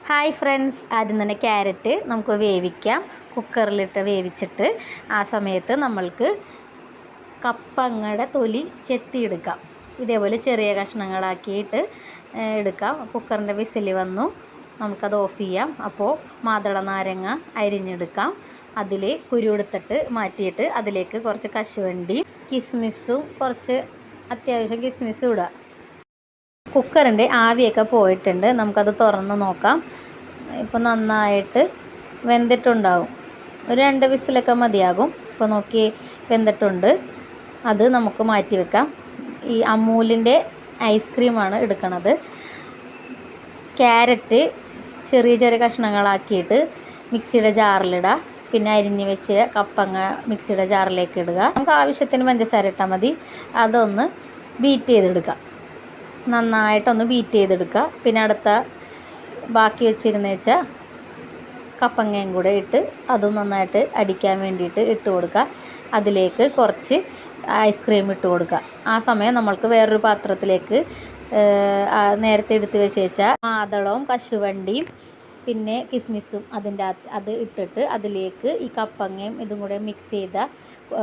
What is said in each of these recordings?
Hi friends, ആദ്യം തന്നെ carrot നമുക്ക് വേവിക്കാം. കുക്കറിലിട്ട് വേവിച്ചിട്ട് ആ സമയത്ത് നമ്മൾക്ക് കപ്പങ്ങയുടെ തൊലി ചെത്തിയെടുക്കാം. ഇതേപോലെ ചെറിയ കഷ്ണങ്ങളാക്കിയിട്ട് എടുക്കാം. കുക്കറിൻ്റെ വിസിൽ വന്നു, നമുക്കത് ഓഫ് ചെയ്യാം. അപ്പോൾ മാതള നാരങ്ങ അരിഞ്ഞെടുക്കാം. അതിൽ കുരു എടുത്തിട്ട് മാറ്റിയിട്ട് അതിലേക്ക് കുറച്ച് കശുവണ്ടിയും കിസ്മിസും കുറച്ച് അത്യാവശ്യം കിസ്മിസും ഇടുക. കുക്കറിൻ്റെ ആവിയൊക്കെ പോയിട്ടുണ്ട്. നമുക്കത് തുറന്ന് നോക്കാം. ഇപ്പോൾ നന്നായിട്ട് വെന്തിട്ടുണ്ടാവും. ഒരു 2 വിസിലൊക്കെ മതിയാകും. ഇപ്പോൾ നോക്കി വെന്തിട്ടുണ്ട്. അത് നമുക്ക് മാറ്റി വെക്കാം. ഈ അമൂലിൻ്റെ ഐസ്ക്രീമാണ് എടുക്കണത്. ക്യാരറ്റ് ചെറിയ ചെറിയ കഷ്ണങ്ങളാക്കിയിട്ട് മിക്സിയുടെ ജാറിലിടുക. പിന്നെ അരിഞ്ഞ് വെച്ച് കപ്പങ്ങ മിക്സിയുടെ ജാറിലേക്ക് ഇടുക. നമുക്ക് ആവശ്യത്തിന് പഞ്ചസാര ഇട്ടാൽ മതി. അതൊന്ന് ബീറ്റ് ചെയ്തെടുക്കുക. നന്നായിട്ടൊന്ന് ബീറ്റ് ചെയ്തെടുക്കുക. പിന്നെ അടുത്ത ബാക്കി വെച്ചിരുന്ന വെച്ചാൽ കപ്പങ്ങയും കൂടെ ഇട്ട് അതും നന്നായിട്ട് അടിക്കാൻ വേണ്ടിയിട്ട് ഇട്ട് കൊടുക്കുക. അതിലേക്ക് കുറച്ച് ഐസ്ക്രീം ഇട്ട് കൊടുക്കുക. ആ സമയം നമ്മൾക്ക് വേറൊരു പാത്രത്തിലേക്ക് നേരത്തെ എടുത്ത് വെച്ചാൽ മാതളവും കശുവണ്ടിയും പിന്നെ കിസ്മിസും അത് ഇട്ടിട്ട് അതിലേക്ക് ഈ കപ്പങ്ങയും ഇതും കൂടെ മിക്സ് ചെയ്ത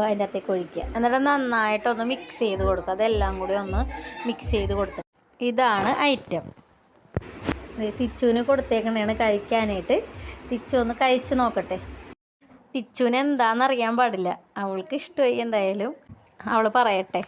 അതിൻ്റെ അകത്തേക്ക് ഒഴിക്കുക. എന്നിട്ട് നന്നായിട്ടൊന്ന് മിക്സ് ചെയ്ത് കൊടുക്കുക. അതെല്ലാം കൂടി ഒന്ന് മിക്സ് ചെയ്ത് കൊടുക്കുക. ഇതാണ് ഐറ്റം. തിച്ചുവിന് കൊടുത്തേക്കണേണ് കഴിക്കാനായിട്ട്. തിച്ചു ഒന്ന് കഴിച്ച് നോക്കട്ടെ. തിച്ചുവിന് എന്താണെന്നറിയാൻ പാടില്ല. അവൾക്ക് ഇഷ്ടമായി. എന്തായാലും അവൾ പറയട്ടെ.